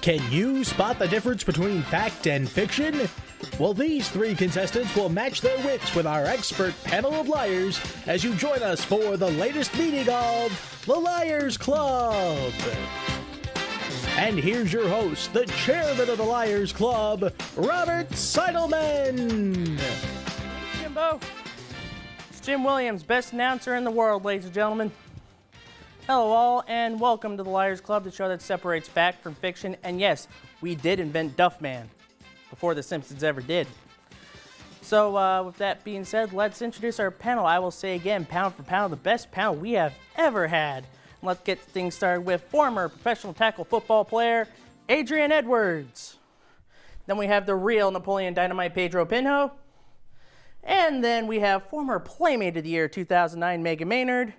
Can you spot the difference between fact and fiction? Well, these three contestants will match their wits with our expert panel of liars as you join us for the latest meeting of the Liars Club. And here's your host, the chairman of the Liars Club, Robert Seidelman. Jimbo. It's Jim Williams, best announcer in the world, ladies and gentlemen. Hello all, and welcome to the Liars Club, the show that separates fact from fiction. And yes, we did invent Duffman before The Simpsons ever did. So with that being said, let's introduce our panel. I will say again, pound for pound, the best panel we have ever had. And let's get things started with former professional tackle football player, Adrian Edwards. Then we have the real Napoleon Dynamite Pedro Pinho. And then we have former Playmate of the Year 2009, Megan Maynard.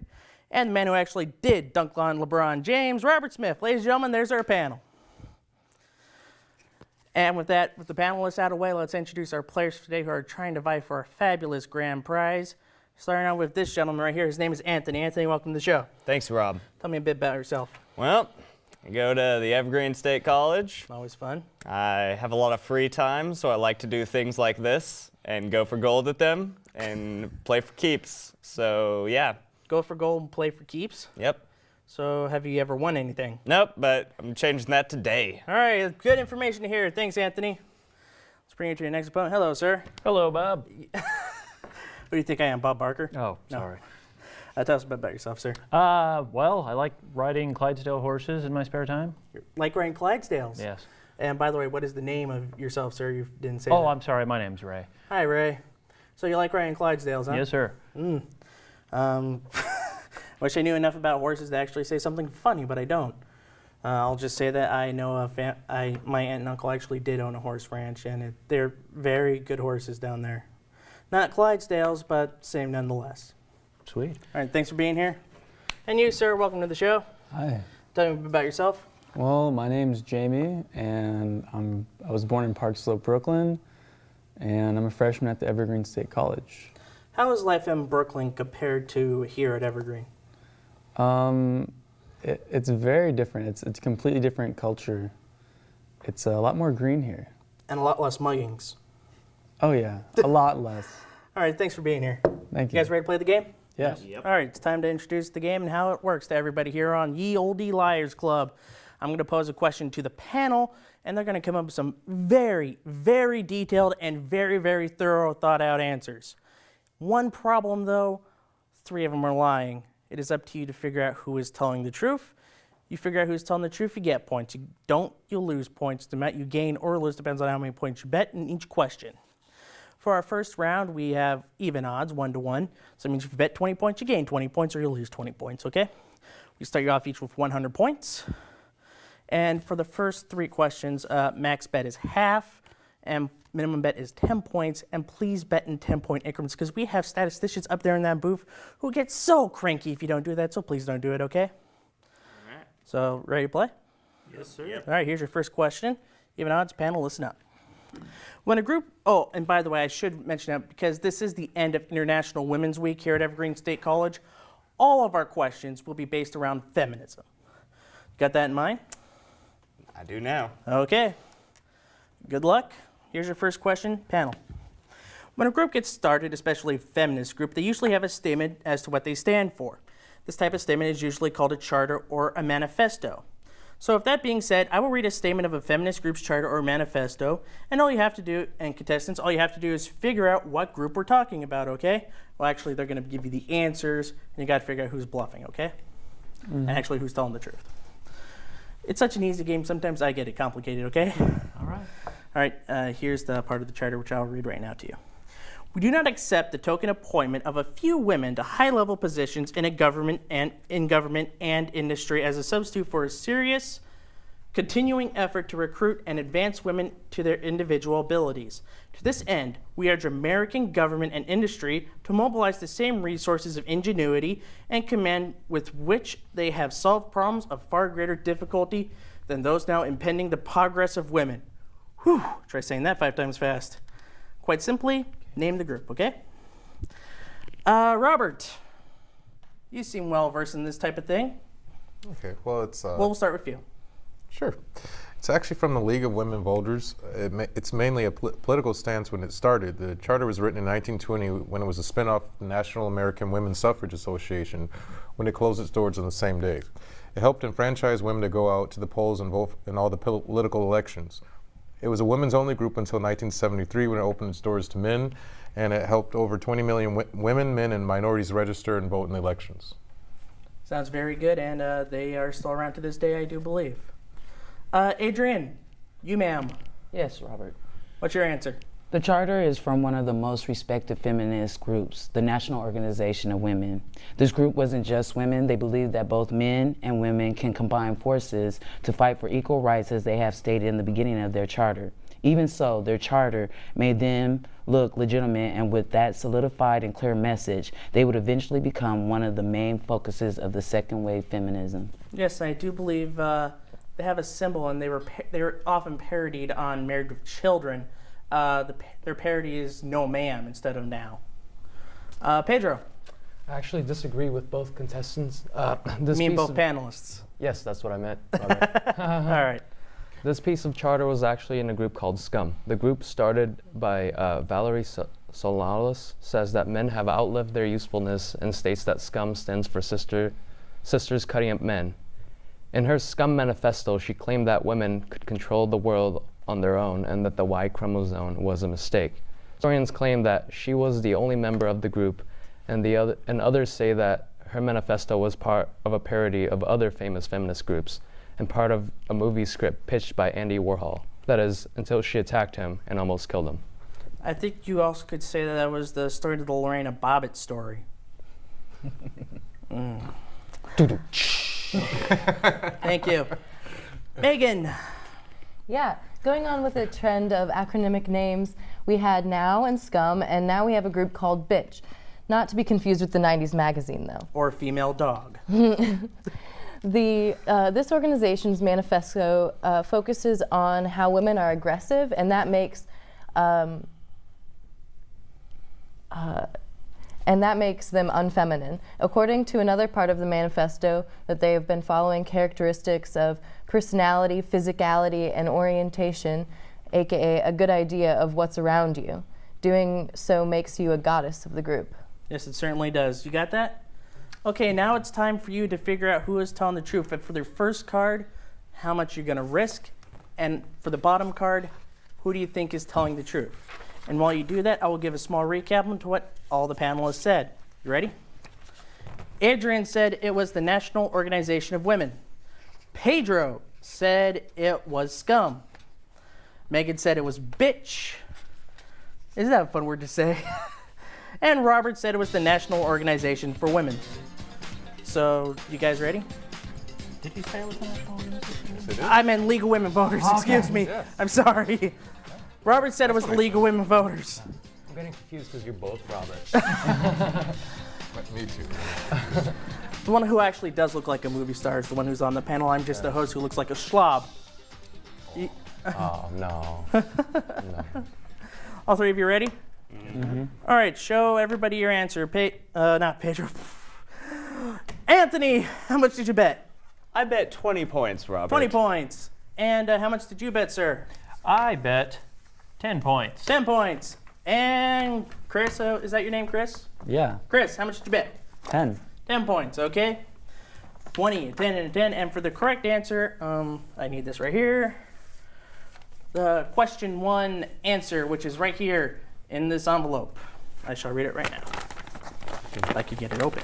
And the man who actually did dunk on LeBron James, Robert Smith. Ladies and gentlemen, there's our panel. And with that, with the panelists out of the way, let's introduce our players today who are trying to vie for a fabulous grand prize. Starting out with this gentleman right here. His name is Anthony. Anthony, welcome to the show. Thanks, Rob. Tell me a bit about yourself. Well, I go to the Evergreen State College. Always fun. I have a lot of free time, so I like to do things like this and go for gold at them and play for keeps. So, yeah. Go for gold and play for keeps? Yep. So have you ever won anything? Nope, but I'm changing that today. All right, good information to hear. Thanks, Anthony. Let's bring you to your next opponent. Hello, sir. Hello, Bob. What do you think I am, Bob Barker? Oh, sorry. No. Tell us a bit about yourself, sir. Well, I like riding Clydesdale horses in my spare time. Like riding Clydesdales? Yes. And by the way, what is the name of yourself, sir? You didn't say that. Oh, I'm sorry. My name's Ray. Hi, Ray. So you like riding Clydesdales, huh? Yes, sir. Wish I knew enough about horses to actually say something funny, but I don't. I'll just say that I know my aunt and uncle actually did own a horse ranch, and they're very good horses down there. Not Clydesdales, but same nonetheless. Sweet. All right, thanks for being here. And you, sir, welcome to the show. Hi. Tell me a bit about yourself. Well, my name's Jamie, and I was born in Park Slope, Brooklyn, and I'm a freshman at the Evergreen State College. How is life in Brooklyn compared to here at Evergreen? It's very different. It's a completely different culture. It's a lot more green here. And a lot less muggings. Oh yeah, a lot less. All right, thanks for being here. Thank you. You guys ready to play the game? Yes. Yep. All right, it's time to introduce the game and how it works to everybody here on Ye Olde Liars Club. I'm going to pose a question to the panel, and they're going to come up with some very, very detailed and very, very thorough, thought-out answers. One problem, though, 3 of them are lying. It is up to you to figure out who is telling the truth. You figure out who's telling the truth, you get points. You don't, you'll lose points. You gain or lose, depends on how many points you bet in each question. For our first round, we have even odds, 1-to-1. So that means if you bet 20 points, you gain 20 points, or you'll lose 20 points, okay? We start you off each with 100 points. And for the first 3 questions, max bet is half, and minimum bet is 10 points, and please bet in 10-point increments, because we have statisticians up there in that booth who get so cranky if you don't do that, so please don't do it, okay? All right. So, ready to play? Yes, sir. Yep. All right, here's your first question. Even odds panel, listen up. When a group, oh, and by the way, I should mention that because this is the end of International Women's Week here at Evergreen State College, all of our questions will be based around feminism. Got that in mind? I do now. Okay. Good luck. Here's your first question, panel. When a group gets started, especially a feminist group, they usually have a statement as to what they stand for. This type of statement is usually called a charter or a manifesto. So with that being said, I will read a statement of a feminist group's charter or manifesto, and all you have to do, and contestants, all you have to do is figure out what group we're talking about, okay? Well, actually, they're going to give you the answers, and you got to figure out who's bluffing, okay? And actually, who's telling the truth. It's such an easy game, sometimes I get it complicated, okay? All right. All right, here's the part of the charter which I'll read right now to you. We do not accept the token appointment of a few women to high-level positions in government and industry as a substitute for a serious, continuing effort to recruit and advance women to their individual abilities. To this end, we urge American government and industry to mobilize the same resources of ingenuity and command with which they have solved problems of far greater difficulty than those now impeding the progress of women. Whew, try saying that 5 times fast. Quite simply, name the group, okay? Robert, you seem well versed in this type of thing. Okay, well, it's... We'll start with you. Sure. It's actually from the League of Women Voters. It's mainly a political stance when it started. The charter was written in 1920 when it was a spinoff of the National American Women's Suffrage Association when it closed its doors on the same day. It helped enfranchise women to go out to the polls and vote in all the political elections. It was a women's only group until 1973 when it opened its doors to men, and it helped over 20 million women, men, and minorities register and vote in the elections. Sounds very good, and they are still around to this day, I do believe. Adrian, you ma'am, Yes, Robert. what's your answer? The charter is from one of the most respected feminist groups, the National Organization of Women. This group wasn't just women. They believed that both men and women can combine forces to fight for equal rights as they have stated in the beginning of their charter. Even so, their charter made them look legitimate, and with that solidified and clear message, they would eventually become one of the main focuses of the second wave feminism. Yes, I do believe they have a symbol, and they were often parodied on Married with Children. Their parody is "No Ma'am" instead of "Now." Pedro. I actually disagree with both contestants. You mean both panelists? Yes, that's what I meant. All right. This piece of charter was actually in a group called SCUM. The group, started by Valerie Solanas, says that men have outlived their usefulness and states that SCUM stands for Sisters Cutting Up Men. In her SCUM manifesto, she claimed that women could control the world on their own and that the Y chromosome was a mistake. Historians claim that she was the only member of the group, and others say that her manifesto was part of a parody of other famous feminist groups and part of a movie script pitched by Andy Warhol. That is, until she attacked him and almost killed him. I think you also could say that was the story of the Lorena Bobbitt story. Thank you. Megan. Yeah, going on with a trend of acronymic names, we had NOW and SCUM, and now we have a group called BITCH. Not to be confused with the 90s magazine, though. Or Female Dog. This organization's manifesto focuses on how women are aggressive, and that makes them unfeminine. According to another part of the manifesto, that they have been following characteristics of personality, physicality, and orientation, aka a good idea of what's around you. Doing so makes you a goddess of the group. Yes, it certainly does. You got that? Okay, now it's time for you to figure out who is telling the truth. But for their first card, how much you're going to risk. And for the bottom card, who do you think is telling the truth? And while you do that, I will give a small recap into what all the panelists said. You ready? Adrian said it was the National Organization of Women. Pedro said it was SCUM. Megan said it was BITCH. Isn't that a fun word to say? And Robert said it was the National Organization for Women. So, you guys ready? Did you say it was the National Organization? Yes, I meant League of Women Voters, excuse me. Yes. I'm sorry. Robert said it was the League of Women Voters. I'm getting confused because you're both Roberts. Me too. The one who actually does look like a movie star is the one who's on the panel. I'm just the host who looks like a slob. Oh, no. All three of you ready? Mm-hmm. All right, show everybody your answer. Not Pedro. Anthony, how much did you bet? I bet 20 points, Robert. 20 points. And how much did you bet, sir? I bet 10 points. 10 points. And Chris, is that your name, Chris? Yeah. Chris, how much did you bet? 10. 10 points, okay. 20, 10, and 10. And for the correct answer, I need this right here. The question 1 answer, which is right here in this envelope. I shall read it right now, if I could get it open.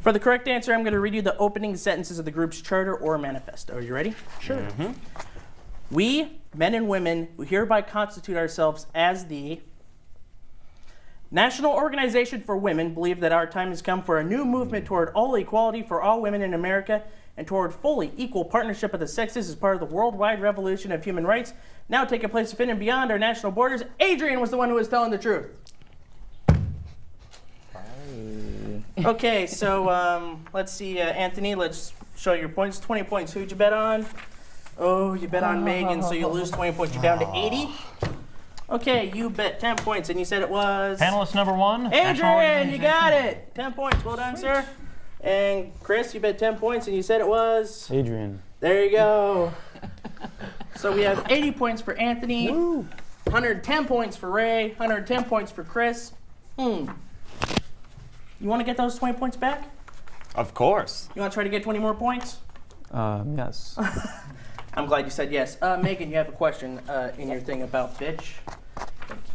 For the correct answer, I'm going to read you the opening sentences of the group's charter or manifesto. Are you ready? Sure. Mm-hmm. We, men and women, who hereby constitute ourselves as the National Organization for Women, believe that our time has come for a new movement toward all equality for all women in America and toward fully equal partnership of the sexes as part of the worldwide revolution of human rights now taking place within and beyond our national borders. Adrian was the one who was telling the truth. Okay, so let's see, Anthony, let's show your points. 20 points. Who'd you bet on? Oh, you bet on Megan, so you lose 20 points. You're down to 80. Okay, you bet 10 points, and you said it was? Panelist number 1. Adrian, you got it. 10 points. Well done, sir. And Chris, you bet 10 points, and you said it was? Adrian. There you go. So we have 80 points for Anthony, 110 points for Ray, 110 points for Chris. You want to get those 20 points back? Of course. You want to try to get 20 more points? Yes. I'm glad you said yes. Megan, you have a question in your thing about bitch. Thank you.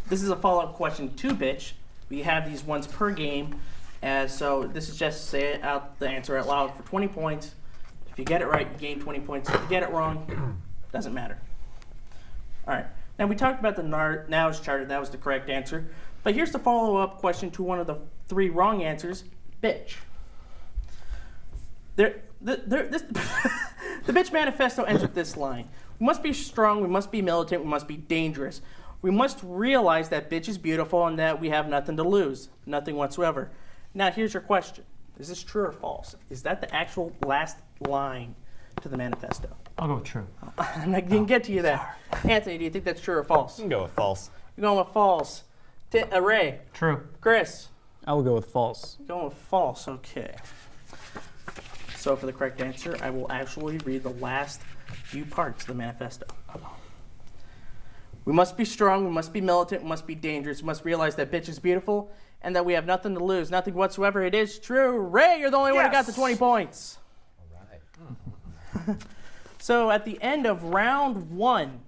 This is a follow-up question to bitch. We have these ones per game. So this is just say it out the answer out loud for 20 points. If you get it right, you gain 20 points. If you get it wrong, doesn't matter. All right. Now we talked about the Now's Charter. That was the correct answer. But here's the follow-up question to one of the 3 wrong answers. Bitch. The Bitch Manifesto ends with this line. We must be strong, we must be militant, we must be dangerous. We must realize that bitch is beautiful and that we have nothing to lose. Nothing whatsoever. Now here's your question. Is this true or false? Is that the actual last line to the manifesto? I'll go with true. I'm not going to get to you there. Anthony, do you think that's true or false? You can go with false. You're going with false. Ray? True. Chris? I will go with false. Going with false, okay. So for the correct answer, I will actually read the last few parts of the manifesto. We must be strong, we must be militant, we must be dangerous, we must realize that bitch is beautiful and that we have nothing to lose, nothing whatsoever. It is true. Ray, you're the only one who got the 20 points. All right. So at the end of round one,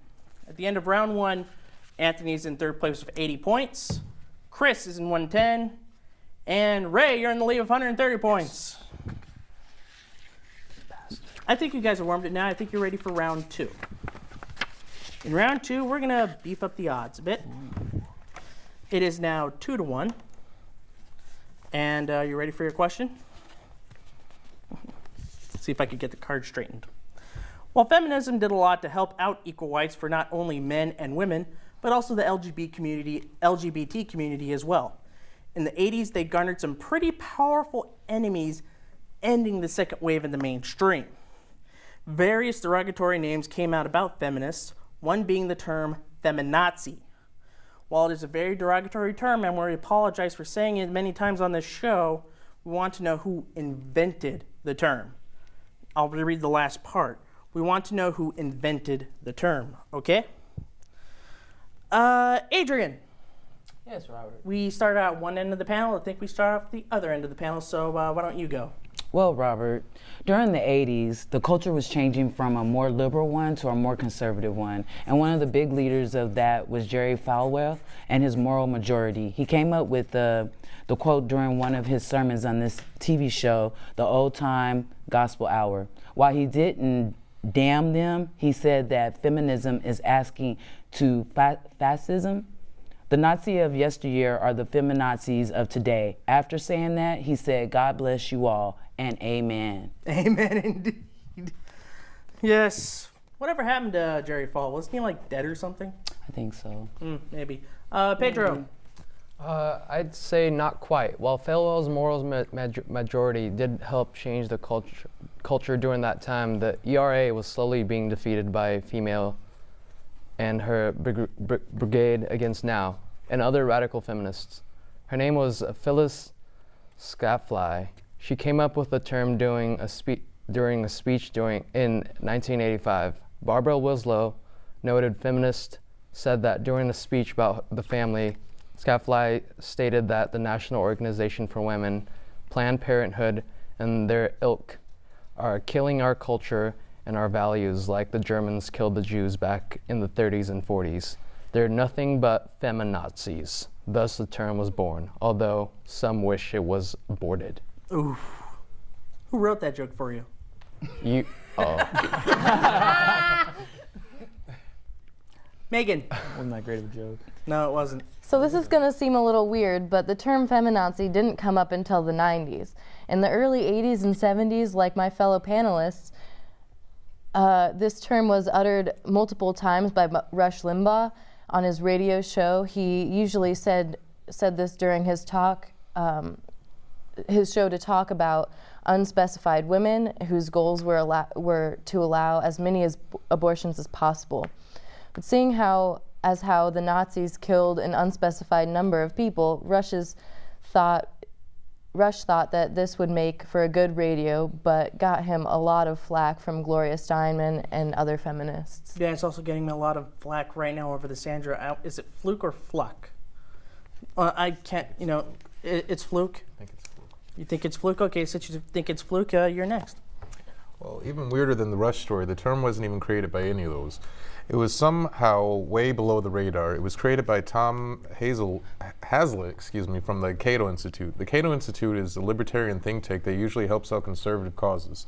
Anthony's in third place with 80 points. Chris is in 110. And Ray, you're in the lead with 130 points. I think you guys are warmed up now. I think you're ready for round 2. In round 2, we're going to beef up the odds a bit. It is now 2-1. And you ready for your question? Let's see if I could get the card straightened. While feminism did a lot to help out equal rights for not only men and women, but also the LGBT community as well. In the 80s, they garnered some pretty powerful enemies, ending the second wave in the mainstream. Various derogatory names came out about feminists, one being the term feminazi. While it is a very derogatory term, and we apologize for saying it many times on this show, we want to know who invented the term. I'll reread the last part. We want to know who invented the term, okay? Adrian. Yes, Robert. We started out one end of the panel. I think we start off the other end of the panel, so why don't you go? Well, Robert, during the 80s, the culture was changing from a more liberal one to a more conservative one. And one of the big leaders of that was Jerry Falwell and his moral majority. He came up with the quote during one of his sermons on this TV show, The Old Time Gospel Hour. While he didn't damn them, he said that feminism is asking to fascism. The Nazi of yesteryear are the feminazis of today. After saying that, he said, God bless you all, and amen. Amen, indeed. Yes. Whatever happened to Jerry Falwell? Wasn't he like dead or something? I think so. Maybe. Pedro. I'd say not quite. While Falwell's morals majority did help change the culture during that time, the ERA was slowly being defeated by female and her brigade against Now and other radical feminists. Her name was Phyllis Schlafly. She came up with the term during a speech in 1985. Barbara Winslow, noted feminist, said that during the speech about the family, Schlafly stated that the National Organization for Women, Planned Parenthood, and their ilk are killing our culture and our values like the Germans killed the Jews back in the 30s and 40s. They're nothing but feminazis. Thus the term was born, although some wish it was aborted. Ooh. Who wrote that joke for you? You. Oh. Megan. Wasn't that great of a joke? No, it wasn't. So this is going to seem a little weird, but the term feminazi didn't come up until the 90s. In the early 80s and 70s, like my fellow panelists, this term was uttered multiple times by Rush Limbaugh on his radio show. He usually said this during his talk, his show to talk about unspecified women whose goals were to allow as many abortions as possible. But seeing how the Nazis killed an unspecified number of people, Rush's thought Rush thought that this would make for a good radio, but got him a lot of flack from Gloria Steinem and other feminists. Yeah, it's also getting me a lot of flack right now over the Sandra. Is it fluke or fluck? I can't, it's fluke. I think it's fluke. You think it's fluke? Okay, since you think it's fluke, you're next. Well, even weirder than the Rush story, the term wasn't even created by any of those. It was somehow way below the radar. It was created by Tom Hazlitt, from the Cato Institute. The Cato Institute is a libertarian think tank that usually helps out conservative causes.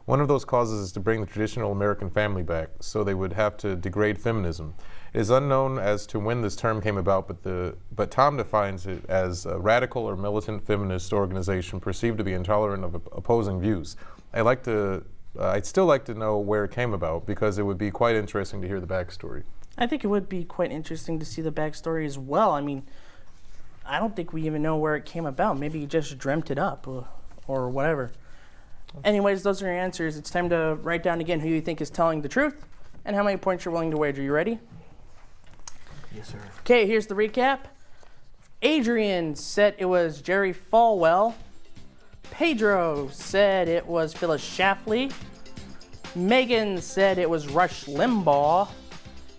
One of those causes is to bring the traditional American family back, so they would have to degrade feminism. It is unknown as to when this term came about, but Tom defines it as a radical or militant feminist organization perceived to be intolerant of opposing views. I'd still like to know where it came about, because it would be quite interesting to hear the backstory. I think it would be quite interesting to see the backstory as well. I mean, I don't think we even know where it came about. Maybe you just dreamt it up or whatever. Anyways, those are your answers. It's time to write down again who you think is telling the truth and how many points you're willing to wager. You ready? Yes, sir. Okay, here's the recap. Adrian said it was Jerry Falwell. Pedro said it was Phyllis Schlafly. Megan said it was Rush Limbaugh.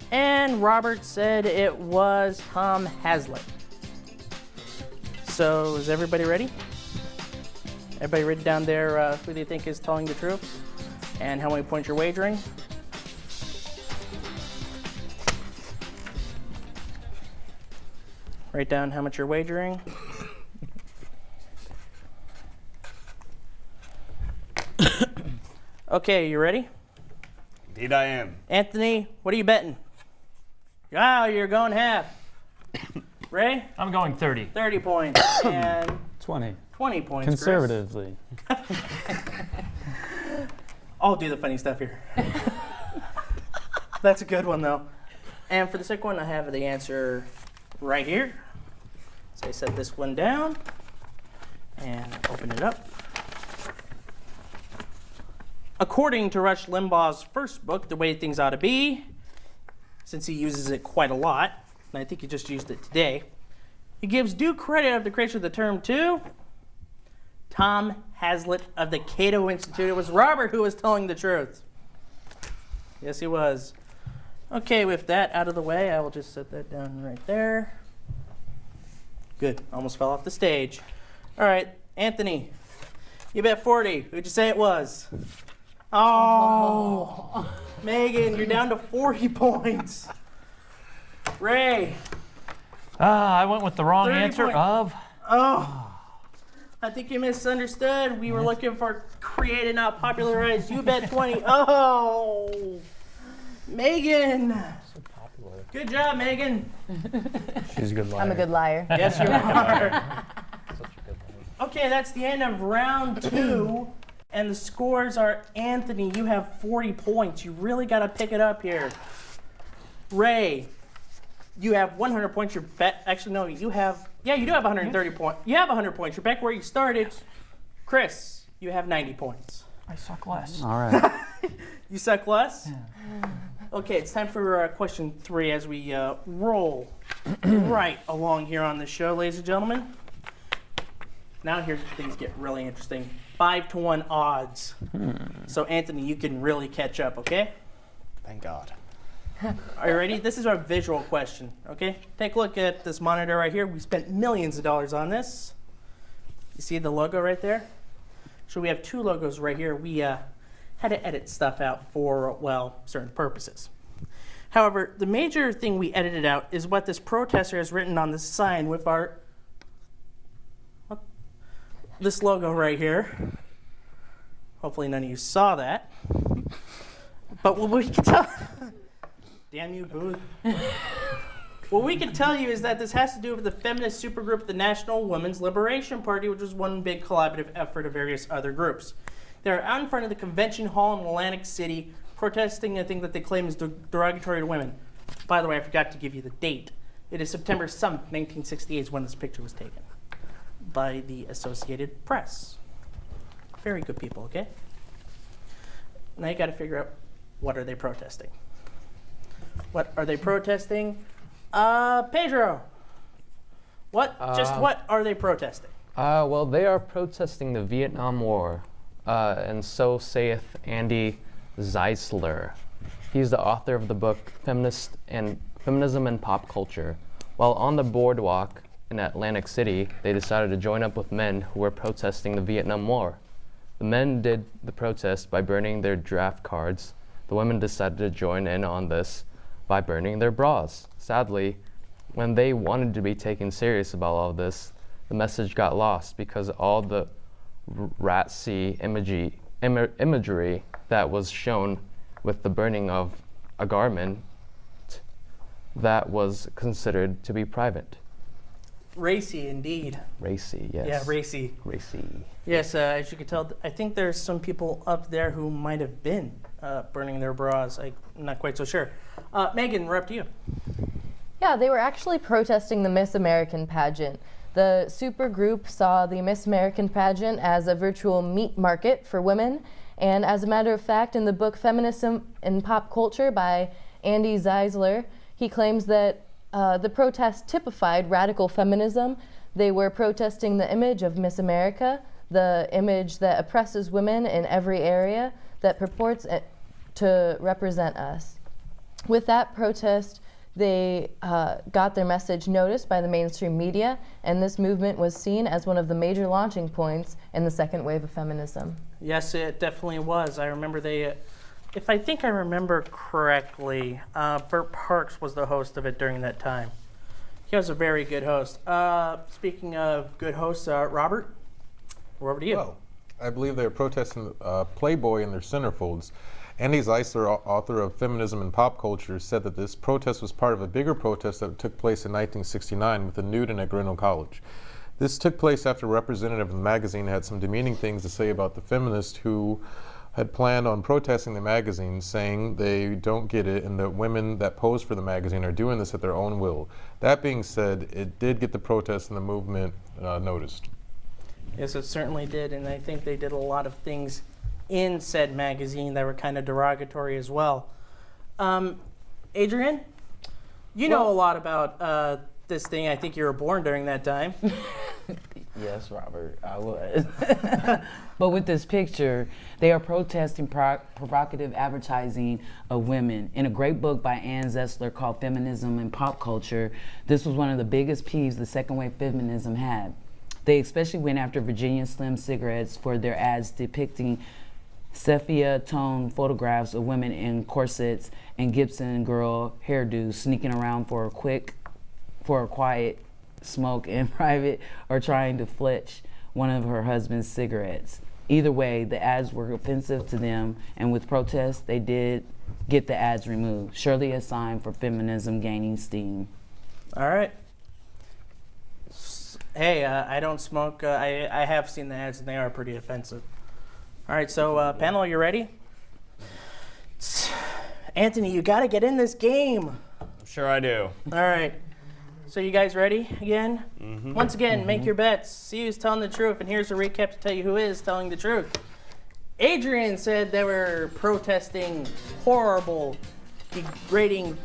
And Robert said it was Tom Hazlitt. So is everybody ready? Everybody write down there who they think is telling the truth and how many points you're wagering. Write down how much you're wagering. Okay, you ready? Indeed I am. Anthony, what are you betting? Wow, you're going half. Ray? I'm going 30. 30 points. And 20. 20 points, Conservatively. I'll do the funny stuff here. That's a good one, though. And for the second one, I have the answer right here. So I set this one down and open it up. According to Rush Limbaugh's first book, The Way Things Ought to Be, since he uses it quite a lot, and I think he just used it today, he gives due credit of the creation of the term to Tom Hazlitt of the Cato Institute. It was Robert who was telling the truth. Yes, he was. Okay, with that out of the way, I will just set that down right there. Good, almost fell off the stage. All right, Anthony, you bet 40. Who'd you say it was? Oh, Megan, you're down to 40 points. Ray. I went with the wrong answer of. Oh, I think you misunderstood. We were looking for created, not popularized. You bet 20. Oh, Megan. So popular. Good job, Megan. She's a good liar. I'm a good liar. Yes, you are. Such a good liar. Okay, that's the end of round 2. And the scores are, Anthony, you have 40 points. You really got to pick it up here. Ray, you have 100 points. You're actually, no, you have, you do have 130 points. You have 100 points. You're back where you started. Chris, you have 90 points. I suck less. All right. You suck less? Yeah. Okay, it's time for question 3 as we roll right along here on the show, ladies and gentlemen. Now here's where things get really interesting. 5-to-1 odds. So Anthony, you can really catch up, okay? Thank God. Are you ready? This is our visual question, okay? Take a look at this monitor right here. We spent millions of dollars on this. You see the logo right there? So we have 2 logos right here. We had to edit stuff out for, well, certain purposes. However, the major thing we edited out is what this protester has written on the sign with our this logo right here. Hopefully none of you saw that. But what we can tell, damn you, Booth. What we can tell you is that this has to do with the feminist supergroup, the National Women's Liberation Party, which was one big collaborative effort of various other groups. They're out in front of the convention hall in Atlantic City protesting a thing that they claim is derogatory to women. By the way, I forgot to give you the date. It is September 7th, 1968 is when this picture was taken by the Associated Press. Very good people, okay? Now you got to figure out, what are they protesting? What are they protesting? Pedro, what are they protesting? Well, they are protesting the Vietnam War, and so saith Andy Zeisler. He's the author of the book Feminism and Pop Culture. While on the boardwalk in Atlantic City, they decided to join up with men who were protesting the Vietnam War. The men did the protest by burning their draft cards. The women decided to join in on this by burning their bras. Sadly, when they wanted to be taken serious about all of this, the message got lost because all the rat-see imagery that was shown with the burning of a garment that was considered to be private. Racy indeed. Racy, yes. Yeah, racy. Racy. Yes, as you can tell, I think there's some people up there who might have been burning their bras. I'm not quite so sure. Megan, we're up to you. Yeah, they were actually protesting the Miss American pageant. The supergroup saw the Miss American pageant as a virtual meat market for women. And as a matter of fact, in the book Feminism and Pop Culture by Andy Zeisler, he claims that the protest typified radical feminism. They were protesting the image of Miss America, the image that oppresses women in every area that purports to represent us. With that protest, they got their message noticed by the mainstream media, and this movement was seen as one of the major launching points in the second wave of feminism. Yes, it definitely was. I remember if I think I remember correctly, Burt Parks was the host of it during that time. He was a very good host. Speaking of good hosts, Robert, we're over to you. Well, I believe they're protesting Playboy and their centerfolds. Andy Zeisler, author of Feminism and Pop Culture, said that this protest was part of a bigger protest that took place in 1969 with the Newton at Grinnell College. This took place after a representative of the magazine had some demeaning things to say about the feminists who had planned on protesting the magazine, saying they don't get it and that women that pose for the magazine are doing this at their own will. That being said, it did get the protest and the movement noticed. Yes, it certainly did, and I think they did a lot of things in said magazine that were kind of derogatory as well. Adrian, you know a lot about this thing. I think you were born during that time. Yes, Robert, I was. But with this picture, they are protesting provocative advertising of women. In a great book by Ann Zeisler called Feminism and Pop Culture, this was one of the biggest peeves the second wave feminism had. They especially went after Virginia Slim cigarettes for their ads depicting sepia-tone photographs of women in corsets and Gibson girl hairdos sneaking around for a quiet smoke in private or trying to fletch one of her husband's cigarettes. Either way, the ads were offensive to them, and with protests, they did get the ads removed. Surely a sign for feminism gaining steam. All right. Hey, I don't smoke. I have seen the ads, and they are pretty offensive. All right, so panel, you ready? Anthony, you got to get in this game. I'm sure I do. All right. So you guys ready again? Mm-hmm. Once again, make your bets. See who's telling the truth, and here's a recap to tell you who is telling the truth. Adrian said they were protesting horrible, degrading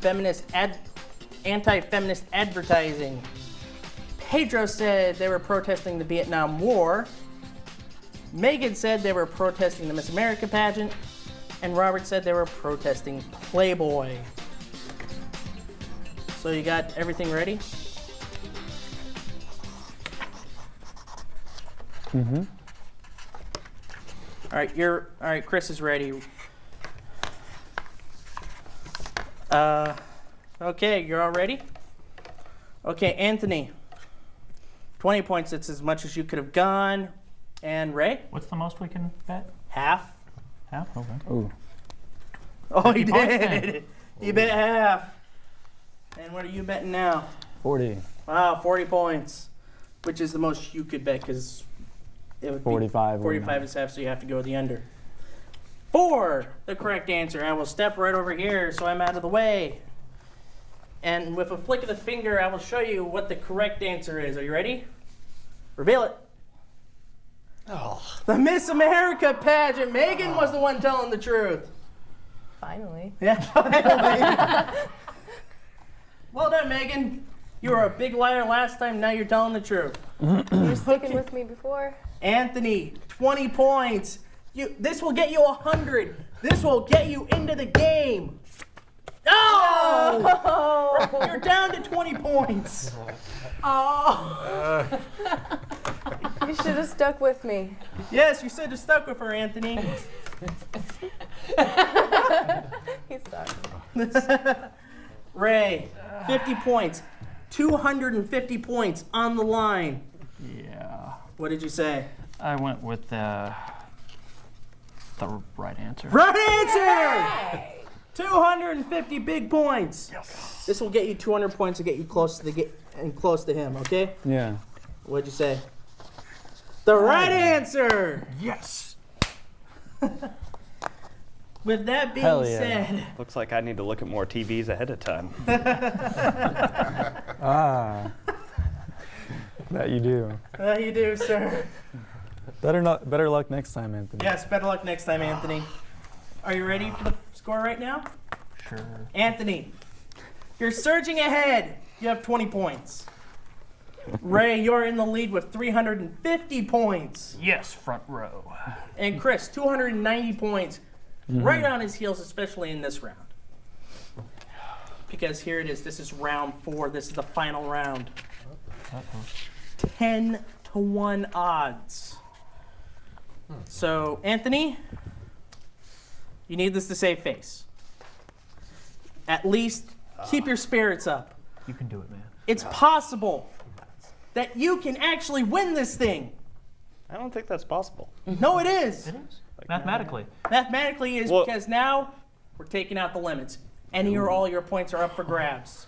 anti-feminist advertising. Pedro said they were protesting the Vietnam War. Megan said they were protesting the Miss America pageant. And Robert said they were protesting Playboy. So you got everything ready? Mm-hmm. All right, Chris is ready. Okay, you're all ready? Okay, Anthony. 20 points, it's as much as you could have gone. And Ray? What's the most we can bet? Half. Half? Okay. Ooh. Oh, he did. You bet half. And what are you betting now? 40. Wow, 40 points, which is the most you could bet because it would 45. be 45 is half, so you have to go the under. For the correct answer, I will step right over here so I'm out of the way. And with a flick of the finger, I will show you what the correct answer is. Are you ready? Reveal it. Oh. The Miss America pageant. Megan was the one telling the truth. Finally. Yeah, finally. Well done, Megan. You were a big liar last time, now you're telling the truth. You're sticking with me before. Anthony, 20 points. This will get you 100. This will get you into the game. Oh! You're down to 20 points. Oh! You should have stuck with me. Yes, you should have stuck with her, Anthony. He's sorry. Ray, 50 points. 250 points on the line. Yeah. What did you say? I went with the right answer. Right answer! 250 big points. Yes. This will get you 200 points to get you close to close to him, okay? Yeah. What'd you say? The right answer! Yes. With that being Hell yeah. said, Looks like I need to look at more TVs ahead of time. That you do. you do, sir. Better luck next time, Anthony. Yes, better luck next time, Anthony. Are you ready for the score right now? Sure. Anthony, you're surging ahead. You have 20 points. Ray, you're in the lead with 350 points. Yes, front row. And Chris, 290 points. Right on his heels, especially in this round. Because here it is. This is round 4. This is the final round. 10-1 odds. So, Anthony, you need this to save face. At least keep your spirits up. You can do it, man. It's possible that you can actually win this thing. I don't think that's possible. No, it is. It is. Mathematically. Mathematically is Well- because now we're taking out the limits. Any or all your points are up for grabs.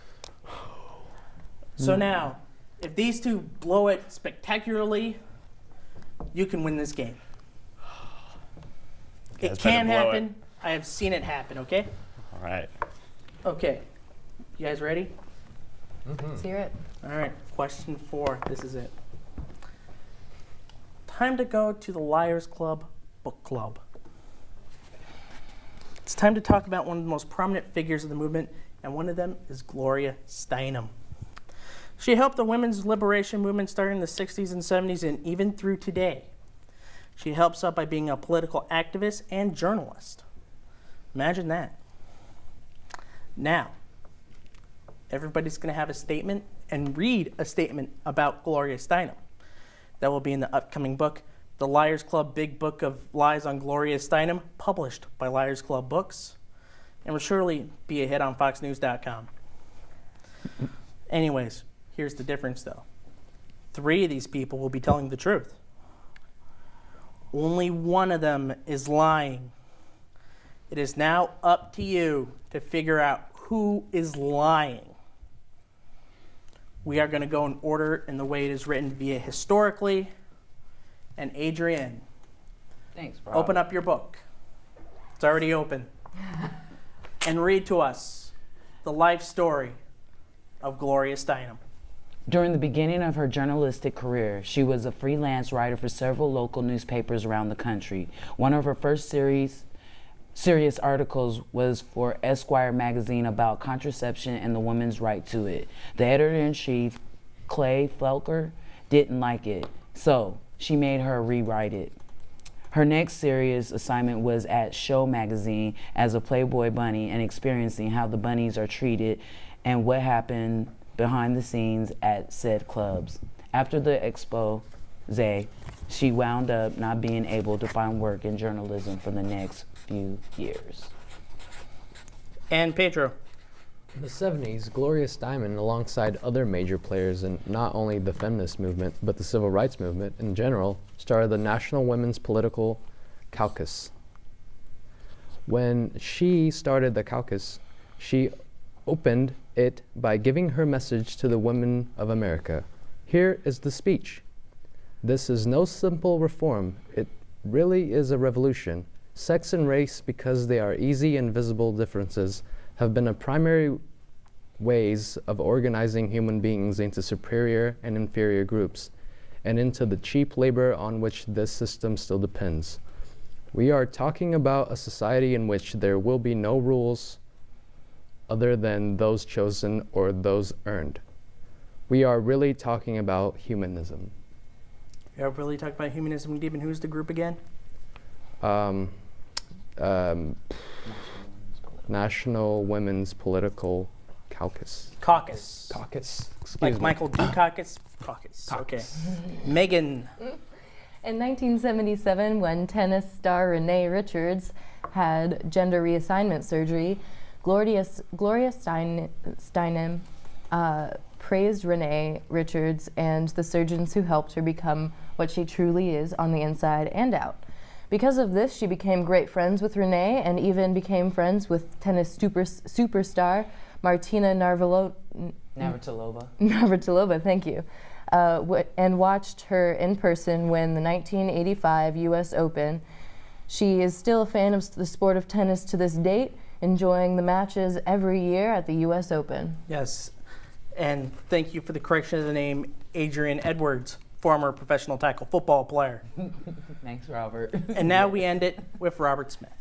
So now, if these two blow it spectacularly, you can win this game. It Guys can better blow happen. I have seen it happen, okay? All right. Okay. You guys ready? Let's hear it. All right. Question 4. This is it. Time to go to the Liars Club Book Club. It's time to talk about one of the most prominent figures of the movement, and one of them is Gloria Steinem. She helped the women's liberation movement start in the 60s and 70s and even through today. She helps out by being a political activist and journalist. Imagine that. Now, everybody's going to have a statement and read a statement about Gloria Steinem. That will be in the upcoming book, The Liars Club Big Book of Lies on Gloria Steinem, published by Liars Club Books, and will surely be a hit on foxnews.com. Anyways, here's the difference though. 3 of these people will be telling the truth. Only one of them is lying. It is now up to you to figure out who is lying. We are going to go in order in the way it is written via historically. And Adrienne, Thanks, bro. open up your book. It's already open. And read to us the life story of Gloria Steinem. During the beginning of her journalistic career, she was a freelance writer for several local newspapers around the country. One of her first serious articles was for Esquire magazine about contraception and the woman's right to it. The editor-in-chief, Clay Felker, didn't like it, so she made her rewrite it. Her next serious assignment was at Show magazine as a Playboy bunny and experiencing how the bunnies are treated and what happened behind the scenes at said clubs. After the expose, she wound up not being able to find work in journalism for the next few years. And Pedro. In the 70s, Gloria Steinem, alongside other major players in not only the feminist movement, but the civil rights movement in general, started the National Women's Political Caucus. When she started the caucus, she opened it by giving her message to the women of America. Here is the speech. This is no simple reform. It really is a revolution. Sex and race, because they are easy and visible differences, have been a primary ways of organizing human beings into superior and inferior groups, and into the cheap labor on which this system still depends. We are talking about a society in which there will be no rules other than those chosen or those earned. We are really talking about humanism. We are really talking about humanism, Deep, and who's the group again? National Women's Political Caucus. Caucus. Excuse Like me. Michael Dukakis? Caucus. Okay. Megan. In 1977, when tennis star Renee Richards had gender reassignment surgery, Gloria Steinem praised Renee Richards and the surgeons who helped her become what she truly is on the inside and out. Because of this, she became great friends with Renee and even became friends with tennis superstar Martina Navratilova, thank you, and watched her in person win the 1985 U.S. Open. She is still a fan of the sport of tennis to this date, enjoying the matches every year at the U.S. Open. Yes. And thank you for the correction of the name, Adrian Edwards, former professional tackle football player. Thanks, Robert. And now we end it with Robert Smith.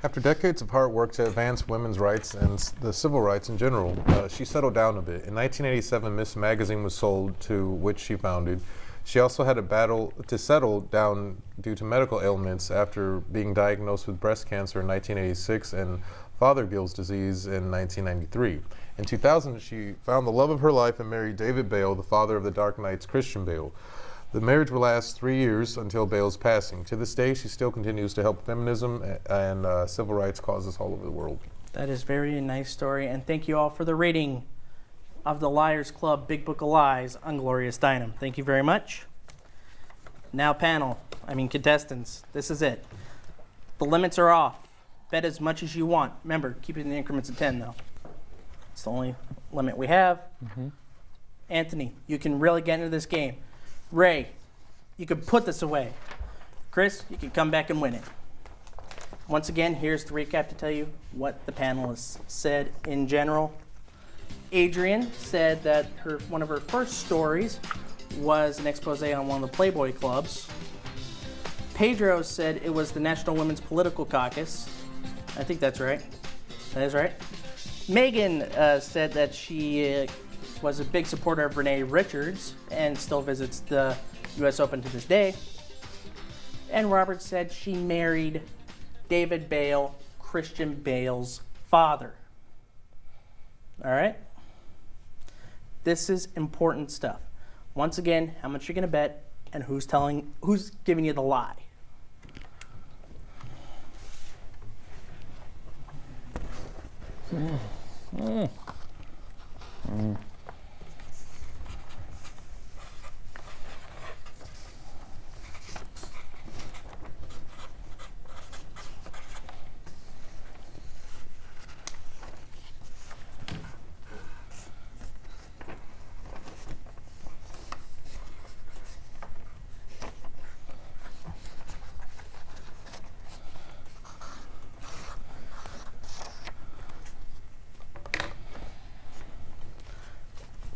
After decades of hard work to advance women's rights and the civil rights in general, she settled down a bit. In 1987, Miss Magazine was sold, to which she founded. She also had a battle to settle down due to medical ailments after being diagnosed with breast cancer in 1986 and Fothergill's disease in 1993. In 2000, she found the love of her life and married David Bale, the father of the Dark Knight's Christian Bale. The marriage will last 3 years until Bale's passing. To this day, she still continues to help feminism and civil rights causes all over the world. That is very nice story, and thank you all for the rating of the Liars Club Big Book of Lies on Gloria Steinem. Thank you very much. Now contestants, this is it. The limits are off. Bet as much as you want. Remember, keep it in increments of 10 though. It's the only limit we have. Anthony, you can really get into this game. Ray, you can put this away. Chris, you can come back and win it. Once again, here's the recap to tell you what the panelists said in general. Adrian said that one of her first stories was an expose on one of the Playboy clubs. Pedro said it was the National Women's Political Caucus. I think that's right. That is right. Megan said that she was a big supporter of Renee Richards and still visits the U.S. Open to this day. And Robert said she married David Bale, Christian Bale's father. All right? This is important stuff. Once again, how much you're going to bet and who's giving you the lie.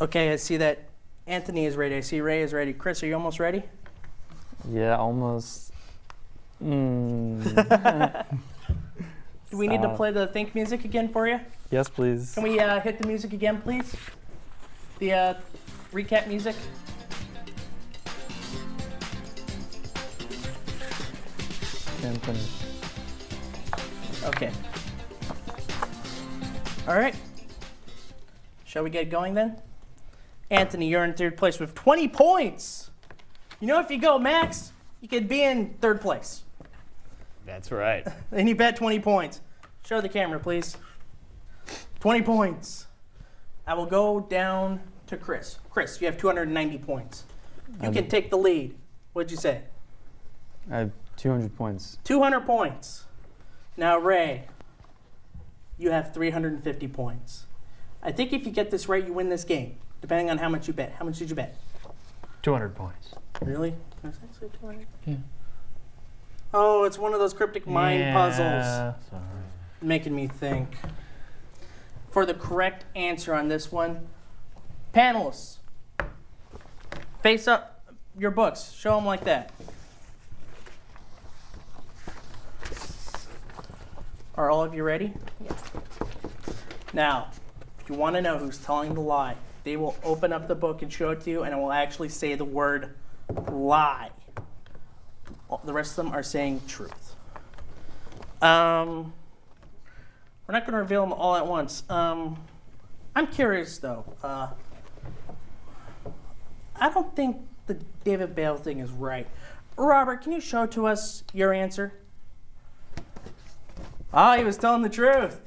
Okay, I see that Anthony is ready. I see Ray is ready. Chris, are you almost ready? Yeah, almost. Do we need to play the think music again for you? Yes, please. Can we hit the music again, please? The recap music. Can't finish. Okay. All right. Shall we get going then? Anthony, you're in third place with 20 points. You know, if you go max, you could be in third place. That's right. And you bet 20 points. Show the camera, please. 20 points. I will go down to Chris. Chris, you have 290 points. You can take the lead. What'd you say? I have 200 points. 200 points. Now, Ray, you have 350 points. I think if you get this right, you win this game, depending on how much you bet. How much did you bet? 200 points. Really? Did I say 200? Yeah. Oh, it's one of those cryptic mind puzzles. Sorry. Making me think. For the correct answer on this one, panelists, face up your books. Show them like that. Are all of you ready? Yes. Now, if you want to know who's telling the lie, they will open up the book and show it to you, and it will actually say the word lie. The rest of them are saying truth. We're not going to reveal them all at once. I'm curious, though. I don't think the David Bale thing is right. Robert, can you show to us your answer? Oh, he was telling the truth.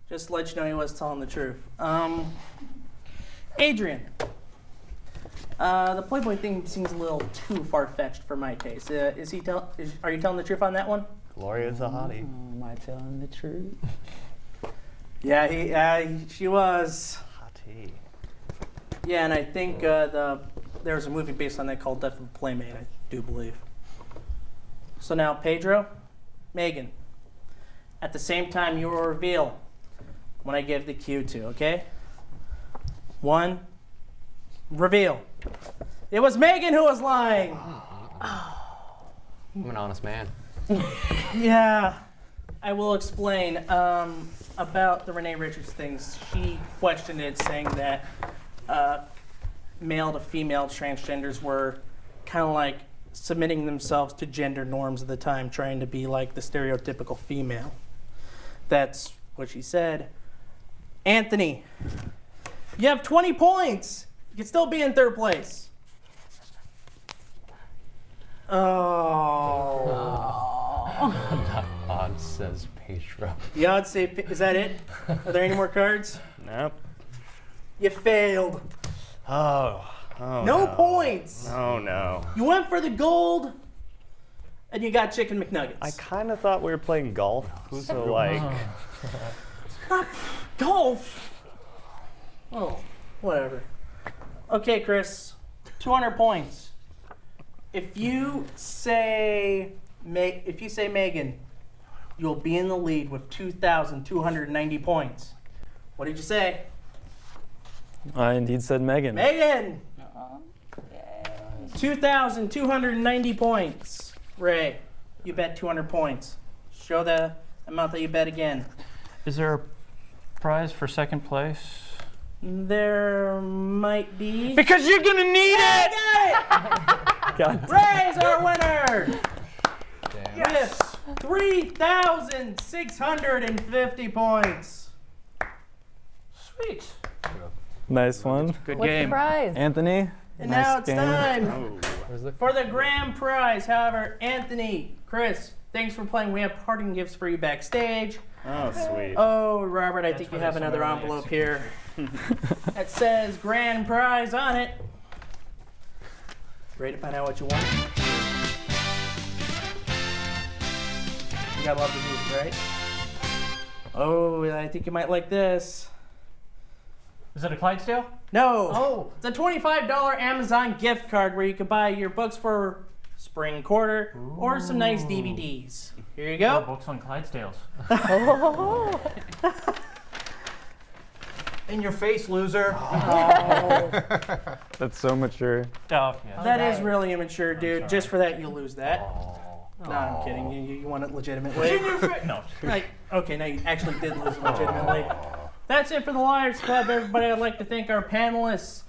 Just to let you know he was telling the truth. Adrian, the Playboy thing seems a little too far-fetched for my taste. Are you telling the truth on that one? Gloria's a hottie. Am I telling the truth? Yeah, she was. Hottie. Yeah, and I think there was a movie based on that called Death of a Playmate, I do believe. So now, Pedro, Megan, at the same time you will reveal when I give the cue to, okay? 1, reveal. It was Megan who was lying. I'm an honest man. Yeah, I will explain about the Renee Richards things. She questioned it, saying that male to female transgenders were kind of like submitting themselves to gender norms of the time, trying to be like the stereotypical female. That's what she said. Anthony, you have 20 points. You can still be in third place. The odds says Pedro. The odds say, is that it? Are there any more cards? Nope. You failed. Oh No points. Oh no. You went for the gold, and you got chicken McNuggets. I kind of thought we were playing golf, so like. Golf? Oh, whatever. Okay, Chris, 200 points. If you say Megan, you'll be in the lead with 2,290 points. What did you say? I indeed said Megan. Megan! 2,290 points. Ray, you bet 200 points. Show the amount that you bet again. Is there a prize for second place? There might be. Because you're gonna need it! Ray's our winner! Damn. Yes! 3,650 points. Sweet. Nice one. Good What's game. the prize? Anthony. And nice now it's game. time Where's the for the grand prize. However, Anthony, Chris, thanks for playing. We have parting gifts for you backstage. Oh, sweet. Oh, Robert, I think for you have this another one, envelope here that says grand prize on it. Ready to find out what you want? You gotta love the movie, right? Oh, I think you might like this. Is it a Clydesdale? No. Oh. It's a $25 Amazon gift card where you can buy your books for spring quarter or some nice DVDs. Here you Or go. books on Clydesdales. In your face, loser. That's so mature. Oh, yeah. That is really immature, dude. Just for that, you'll lose that. No, I'm kidding. You want it legitimately. In your face. No. Like, okay, now you actually did lose it legitimately. That's it for the Liars Club, everybody. I'd like to thank our panelists,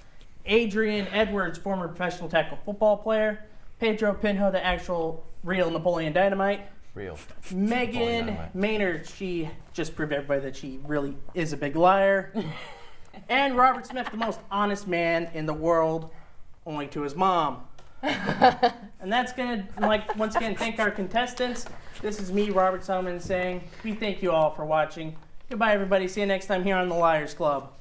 Adrian Edwards, former professional tackle football player, Pedro Pinho, the actual real Napoleon Dynamite, real? Megan Dynamite. Maynard, she just proved everybody that she really is a big liar, and Robert Smith, the most honest man in the world, only to his mom. And that's gonna, like, once again, thank our contestants. This is me, Robert Solomon, saying we thank you all for watching. Goodbye, everybody. See you next time here on the Liars Club.